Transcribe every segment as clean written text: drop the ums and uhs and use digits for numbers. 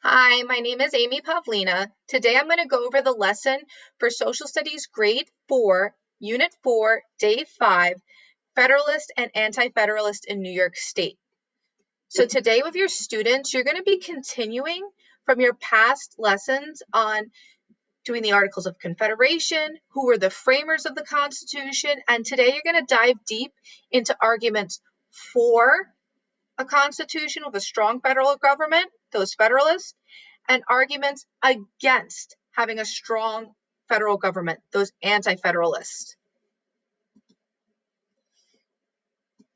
Hi, my name is Amy Pavlina. Today I'm going to go over the lesson for Social Studies Grade 4, Unit 4, Day 5, Federalist and Anti-Federalist in New York State. So today with your students, you're going to be continuing from your past lessons on doing the Articles of Confederation, who were the framers of the Constitution, and today you're going to dive deep into arguments for a constitution with a strong federal government, those Federalists, and arguments against having a strong federal government, those Anti-Federalists.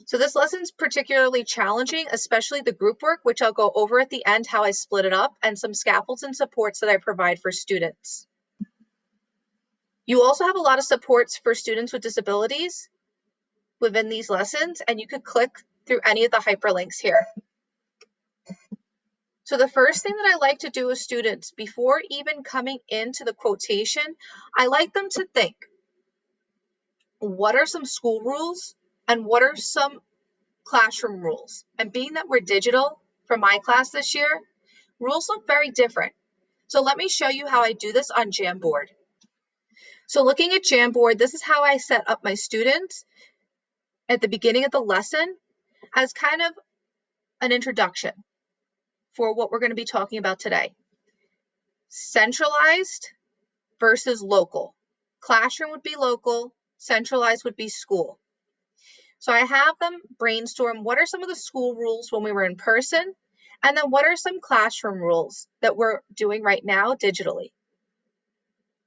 So this lesson's particularly challenging, especially the group work, which I'll go over at the end, how I split it up, and some scaffolds and supports that I provide for students. You also have a lot of supports for students with disabilities within these lessons, and you could click through any of the hyperlinks here. So the first thing that I like to do with students before even coming into the quotation, I like them to think, what are some school rules and what are some classroom rules? And being that we're digital for my class this year, rules look very different. So let me show you how I do this on Jamboard. So looking at Jamboard, this is how I set up my students at the beginning of the lesson as kind of an introduction for what we're going to be talking about today. Centralized versus local. Classroom would be local, centralized would be school. So I have them brainstorm what are some of the school rules when we were in person, and then what are some classroom rules that we're doing right now digitally.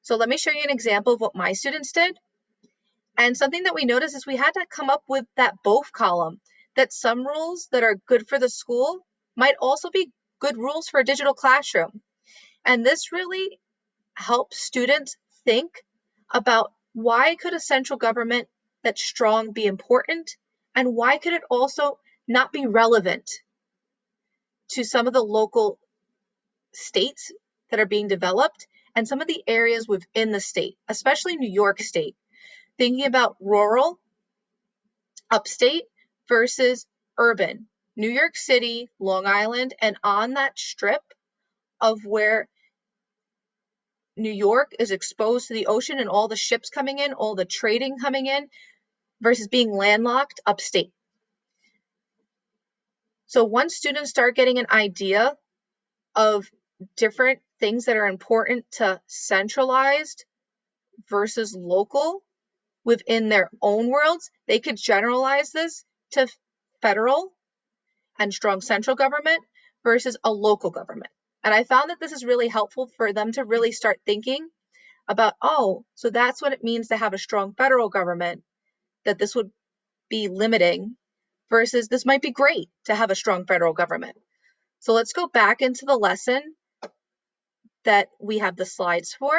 So let me show you an example of what my students did. And something that we noticed is we had to come up with that both column, that some rules that are good for the school might also be good rules for a digital classroom. And this really helps students think about why could a central government that's strong be important, and why could it also not be relevant to some of the local states that are being developed and some of the areas within the state, especially New York State, thinking about rural, upstate versus urban, New York City, Long Island, and on that strip of where New York is exposed to the ocean and all the ships coming in, all the trading coming in, versus being landlocked upstate. So once students start getting an idea of different things that are important to centralized versus local within their own worlds, they could generalize this to federal and strong central government versus a local government. And I found that this is really helpful for them to really start thinking about, oh, so that's what it means to have a strong federal government, that this would be limiting versus this might be great to have a strong federal government. So let's go back into the lesson that we have the slides for.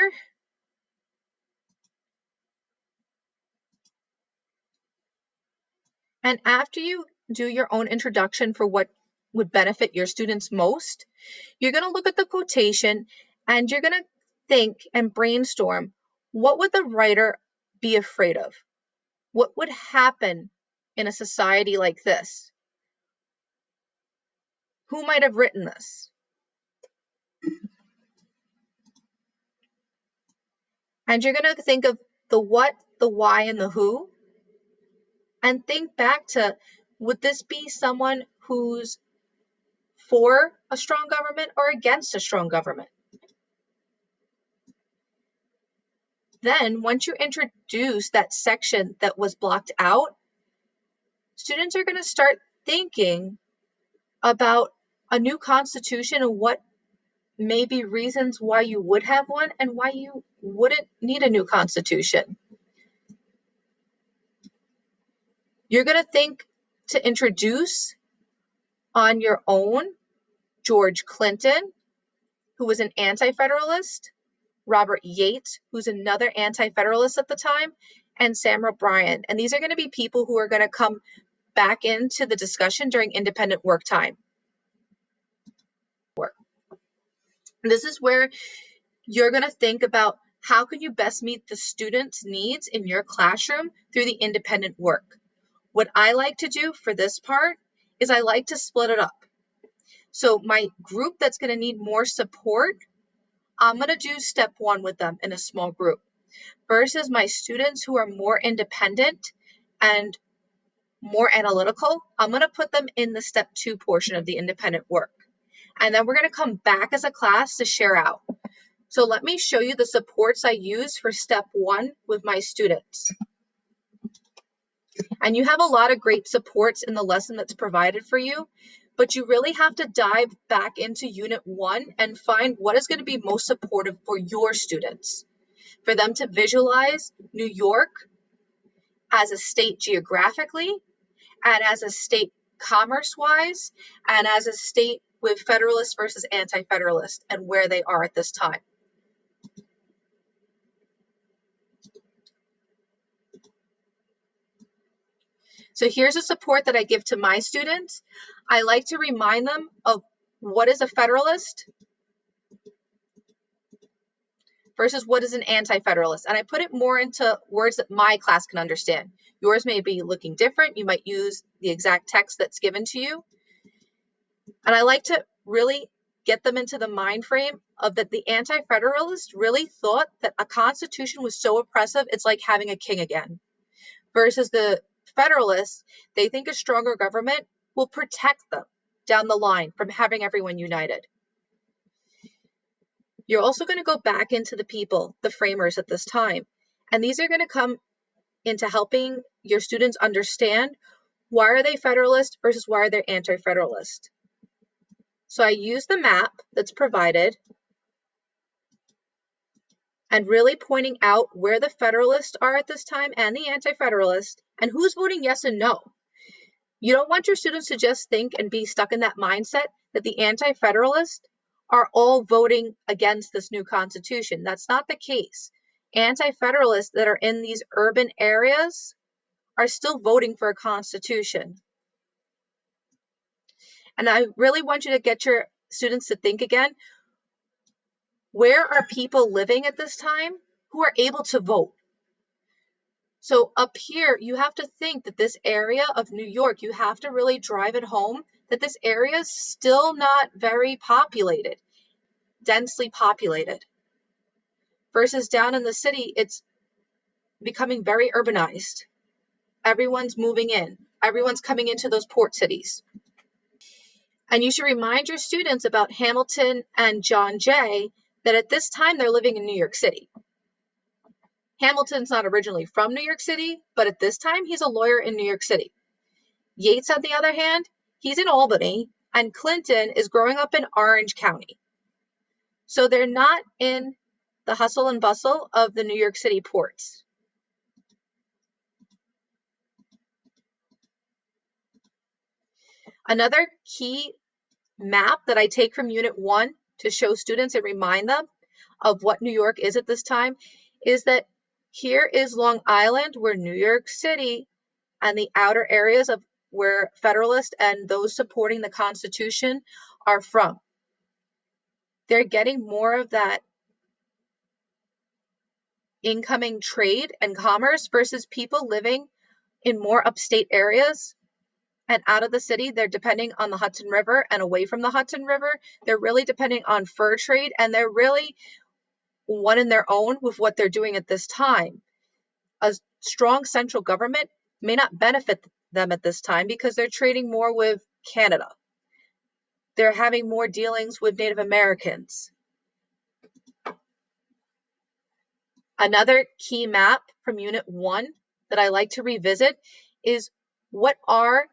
And after you do your own introduction for what would benefit your students most, you're going to look at the quotation and you're going to think and brainstorm, what would the writer be afraid of? What would happen in a society like this? Who might have written this? And you're going to think of the what, the why, and the who. And think back to, would this be someone who's for a strong government or against a strong government? Then once you introduce that section that was blocked out, students are going to start thinking about a new constitution and what may be reasons why you would have one and why you wouldn't need a new constitution. You're going to think to introduce on your own George Clinton, who was an anti-federalist, Robert Yates, who's another anti-federalist at the time, and Sam O'Brien. And these are going to be people who are going to come back into the discussion during independent work time. This is where you're going to think about how can you best meet the students' needs in your classroom through the independent work. What I like to do for this part is I like to split it up. So my group that's going to need more support, I'm going to do step 1 with them in a small group, versus my students who are more independent and more analytical, I'm going to put them in the step 2 portion of the independent work. And then we're going to come back as a class to share out. So let me show you the supports I use for step 1 with my students. And you have a lot of great supports in the lesson that's provided for you, but you really have to dive back into unit 1 and find what is going to be most supportive for your students, for them to visualize New York as a state geographically, and as a state commerce-wise, and as a state with Federalists versus Anti-Federalists and where they are at this time. So here's a support that I give to my students. I like to remind them of what is a Federalist versus what is an Anti-Federalist. And I put it more into words that my class can understand. Yours may be looking different. You might use the exact text that's given to you. And I like to really get them into the mind frame of that the Anti-Federalists really thought that a constitution was so oppressive, it's like having a king again. Versus the Federalists, they think a stronger government will protect them down the line from having everyone united. You're also going to go back into the people, the framers at this time, and these are going to come into helping your students understand why are they Federalist versus why are they Anti-Federalist. So I use the map that's provided and really pointing out where the Federalists are at this time and the Anti-Federalists and who's voting yes and no. You don't want your students to just think and be stuck in that mindset that the Anti-Federalists are all voting against this new constitution. That's not the case. Anti-Federalists that are in these urban areas are still voting for a constitution. And I really want you to get your students to think again, where are people living at this time who are able to vote? So up here, you have to think that this area of New York, you have to really drive it home that this area is still not very populated, densely populated. Versus down in the city, it's becoming very urbanized. Everyone's moving in. Everyone's coming into those port cities. And you should remind your students about Hamilton and John Jay that at this time they're living in New York City. Hamilton's not originally from New York City, but at this time he's a lawyer in New York City. Yates, on the other hand, he's in Albany, and Clinton is growing up in Orange County. So they're not in the hustle and bustle of the New York City ports. Another key map that I take from Unit 1 to show students and remind them of what New York is at this time is that here is Long Island, where New York City and the outer areas of where Federalists and those supporting the Constitution are from. They're getting more of that incoming trade and commerce versus people living in more upstate areas and out of the city. They're depending on the Hudson River, and away from the Hudson River, they're really depending on fur trade, and they're really one in their own with what they're doing at this time. A strong central government may not benefit them at this time because they're trading more with Canada. They're having more dealings with Native Americans. Another key map from Unit 1 that I like to revisit is what are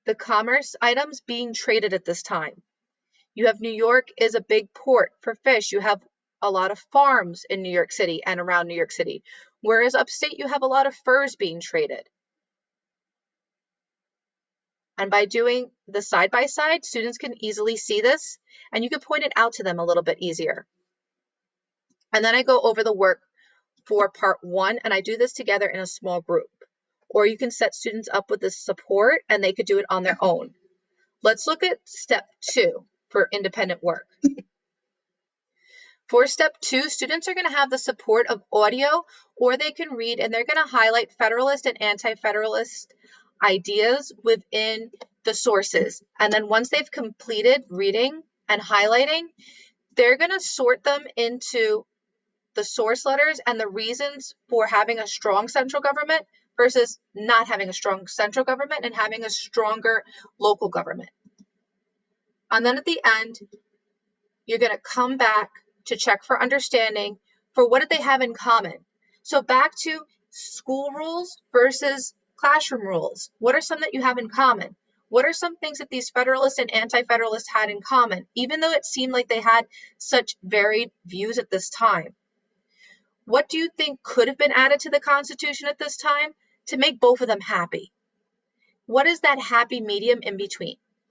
the commerce items being traded at this time. You have New York is a big port for fish. You have a lot of farms in New York City and around New York City, whereas upstate you have a lot of furs being traded. And by doing the side-by-side, students can easily see this, and you can point it out to them a little bit easier. And then I go over the work for part 1, and I do this together in a small group. Or you can set students up with this support, and they could do it on their own. Let's look at step 2 for independent work. For step 2, students are going to have the support of audio, or they can read, and they're going to highlight Federalist and Anti-Federalist ideas within the sources. And then once they've completed reading and highlighting, they're going to sort them into the source letters and the reasons for having a strong central government versus not having a strong central government and having a stronger local government. And then at the end, you're going to come back to check for understanding for what did they have in common. So back to school rules versus classroom rules. What are some that you have in common? What are some things that these Federalists and Anti-Federalists had in common, even though it seemed like they had such varied views at this time? What do you think could have been added to the Constitution at this time to make both of them happy? What is that happy medium in between?